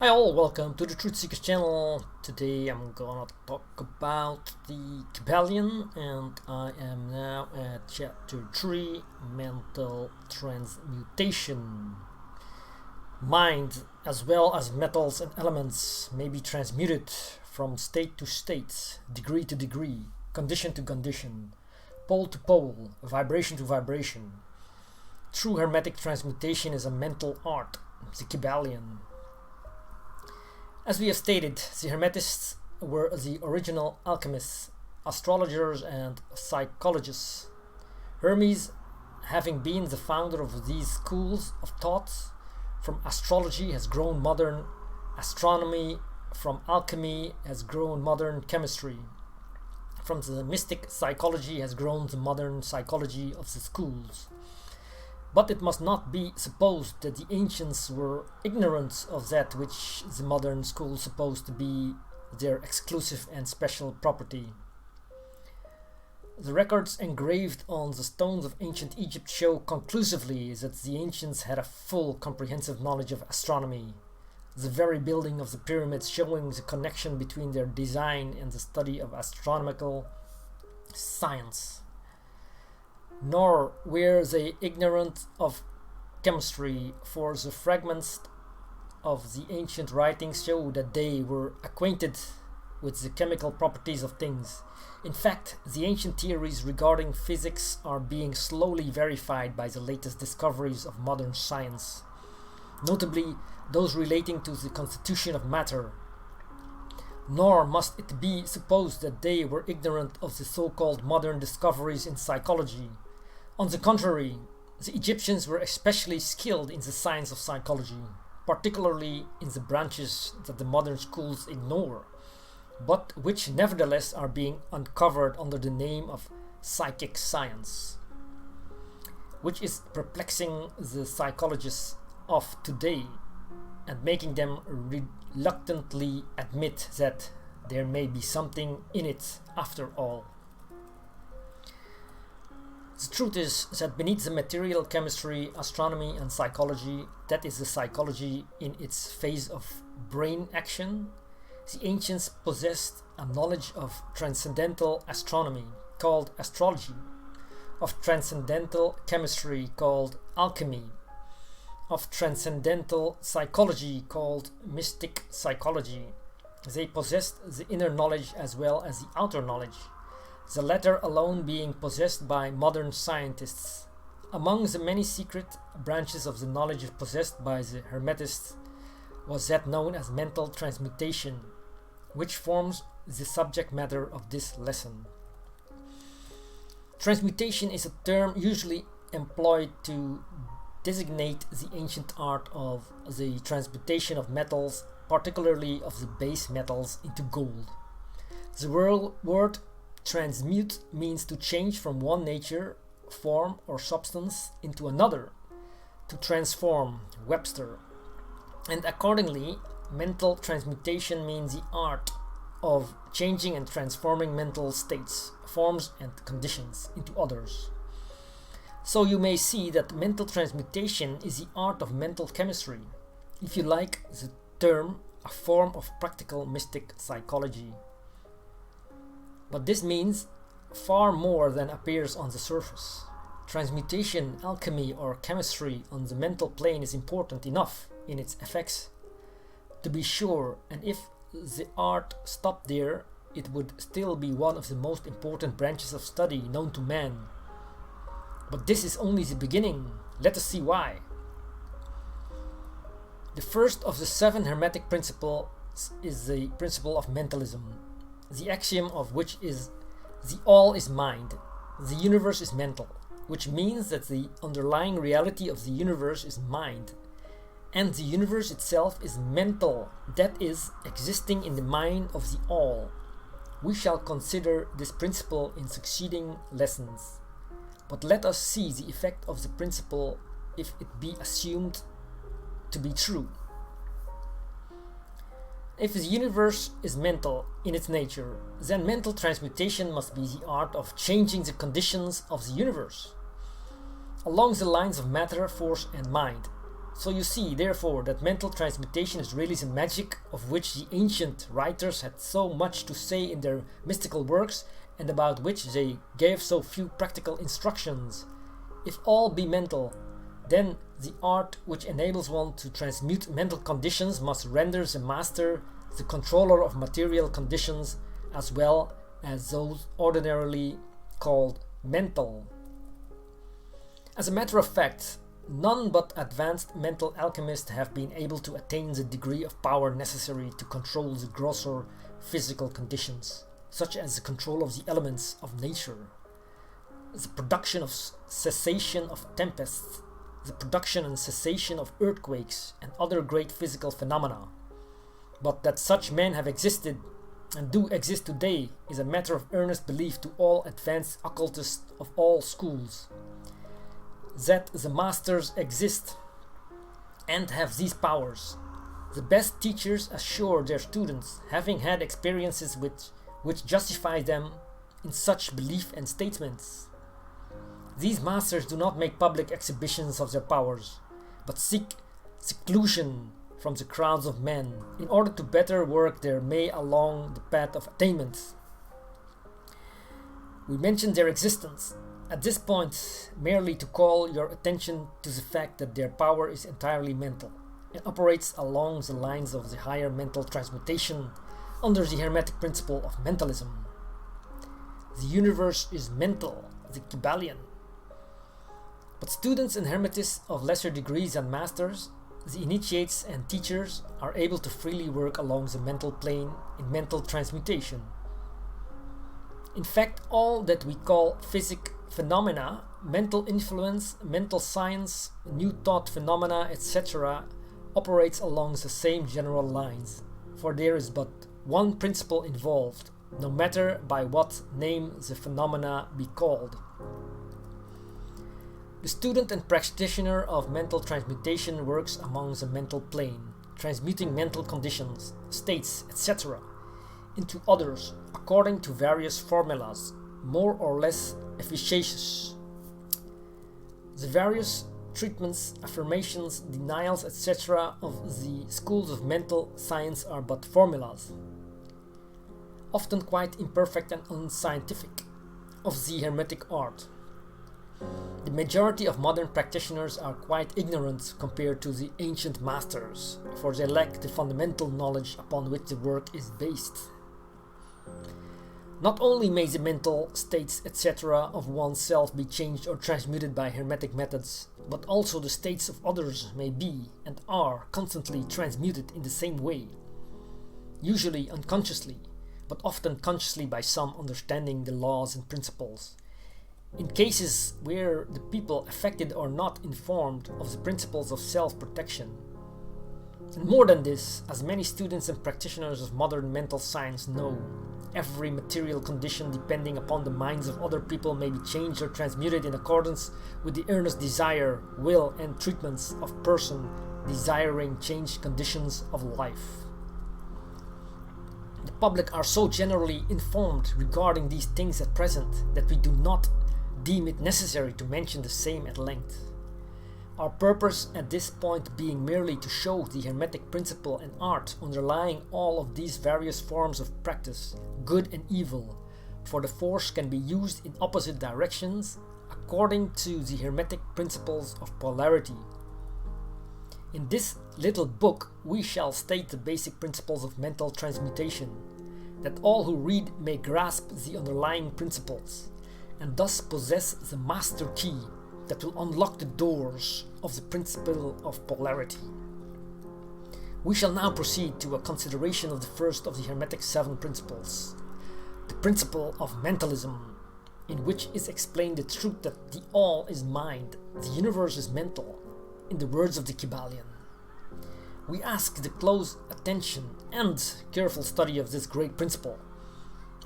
all, welcome to the Truth Seekers channel. Today I'm gonna talk about the Kybalion, and I am now at chapter 3, Mental Transmutation. Mind, as well as metals and elements, may be transmuted from state to state, degree to degree, condition to condition, pole to pole, vibration to vibration. True Hermetic Transmutation is a mental art, the Kybalion. As we have stated, the Hermetists were the original alchemists, astrologers and psychologists. Hermes, having been the founder of these schools of thought, from astrology has grown modern astronomy, from alchemy has grown modern chemistry, from the mystic psychology has grown the modern psychology of the schools. But it must not be supposed that the ancients were ignorant of that which the modern schools suppose to be their exclusive and special property. The records engraved on the stones of ancient Egypt show conclusively that the ancients had a full comprehensive knowledge of astronomy, the very building of the pyramids showing the connection between their design and the study of astronomical science. Nor were they ignorant of chemistry, for the fragments of the ancient writings show that they were acquainted with the chemical properties of things. In fact, the ancient theories regarding physics are being slowly verified by the latest discoveries of modern science, notably those relating to the constitution of matter. Nor must it be supposed that they were ignorant of the so-called modern discoveries in psychology. On the contrary, the Egyptians were especially skilled in the science of psychology, particularly in the branches that the modern schools ignore, but which nevertheless are being uncovered under the name of psychic science, which is perplexing the psychologists of today and making them reluctantly admit that there may be something in it after all. The truth is that beneath the material chemistry, astronomy and psychology, that is the psychology in its phase of brain action, the ancients possessed a knowledge of transcendental astronomy called astrology, of transcendental chemistry called alchemy, of transcendental psychology called mystic psychology. They possessed the inner knowledge as well as the outer knowledge, the latter alone being possessed by modern scientists. Among the many secret branches of the knowledge possessed by the Hermetists was that known as mental transmutation, which forms the subject matter of this lesson. Transmutation is a term usually employed to designate the ancient art of the transmutation of metals, particularly of the base metals, into gold. The word transmute means to change from one nature, form or substance into another, to transform, Webster. And accordingly, mental transmutation means the art of changing and transforming mental states, forms and conditions into others. So you may see that mental transmutation is the art of mental chemistry, if you like the term, a form of practical mystic psychology. But this means far more than appears on the surface. Transmutation, alchemy or chemistry on the mental plane is important enough in its effects, to be sure, and if the art stopped there, it would still be one of the most important branches of study known to man. But this is only the beginning. Let us see why. The first of the 7 Hermetic principles is the principle of mentalism, the axiom of which is the all is mind, the universe is mental, which means that the underlying reality of the universe is mind, and the universe itself is mental, that is, existing in the mind of the all. We shall consider this principle in succeeding lessons, but let us see the effect of the principle if it be assumed to be true. If the universe is mental in its nature, then mental transmutation must be the art of changing the conditions of the universe along the lines of matter, force and mind, So you see, therefore, that mental transmutation is really the magic of which the ancient writers had so much to say in their mystical works, and about which they gave so few practical instructions. If all be mental, then the art which enables one to transmute mental conditions must render the master the controller of material conditions as well as those ordinarily called mental. As a matter of fact, none but advanced mental alchemists have been able to attain the degree of power necessary to control the grosser physical conditions, such as the control of the elements of nature, the production of cessation of tempests, the production and cessation of earthquakes and other great physical phenomena. But that such men have existed and do exist today is a matter of earnest belief to all advanced occultists of all schools. That the masters exist and have these powers. The best teachers assure their students, having had experiences which justify them in such belief and statements. These masters do not make public exhibitions of their powers, but seek seclusion from the crowds of men in order to better work their way along the path of attainment. We mention their existence at this point merely to call your attention to the fact that their power is entirely mental and operates along the lines of the higher mental transmutation under the Hermetic principle of mentalism. The universe is mental, the Kybalion. But students and Hermetists of lesser degrees than masters, the initiates and teachers, are able to freely work along the mental plane in mental transmutation. In fact, all that we call physic phenomena, mental influence, mental science, new thought phenomena, etc., operates along the same general lines, for there is but one principle involved, no matter by what name the phenomena be called. The student and practitioner of mental transmutation works among the mental plane, transmuting mental conditions, states, etc., into others according to various formulas, more or less efficacious. The various treatments, affirmations, denials, etc. of the schools of mental science are but formulas, often quite imperfect and unscientific, of the Hermetic art. The majority of modern practitioners are quite ignorant compared to the ancient masters, for they lack the fundamental knowledge upon which the work is based. Not only may the mental states, etc., of oneself be changed or transmuted by Hermetic methods, but also the states of others may be and are constantly transmuted in the same way, usually unconsciously, but often consciously by some understanding the laws and principles. In cases where the people affected are not informed of the principles of self-protection. And more than this, as many students and practitioners of modern mental science know, every material condition depending upon the minds of other people may be changed or transmuted in accordance with the earnest desire, will, and treatments of person desiring changed conditions of life. The public are so generally informed regarding these things at present that we do not deem it necessary to mention the same at length. Our purpose at this point being merely to show the Hermetic principle and art underlying all of these various forms of practice, good and evil, for the force can be used in opposite directions according to the Hermetic principles of polarity. In this little book we shall state the basic principles of mental transmutation, that all who read may grasp the underlying principles, and thus possess the master key that will unlock the doors of the principle of polarity. We shall now proceed to a consideration of the first of the Hermetic 7 principles, the principle of mentalism, in which is explained the truth that the all is mind, the universe is mental, in the words of the Kybalion. We ask the close attention and careful study of this great principle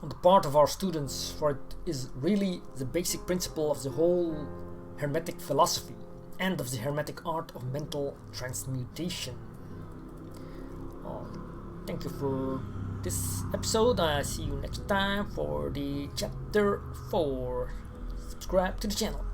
on the part of our students, for it is really the basic principle of the whole Hermetic philosophy and of the Hermetic art of mental transmutation. Thank you for this episode. I see you next time for the chapter 4. Subscribe to the channel.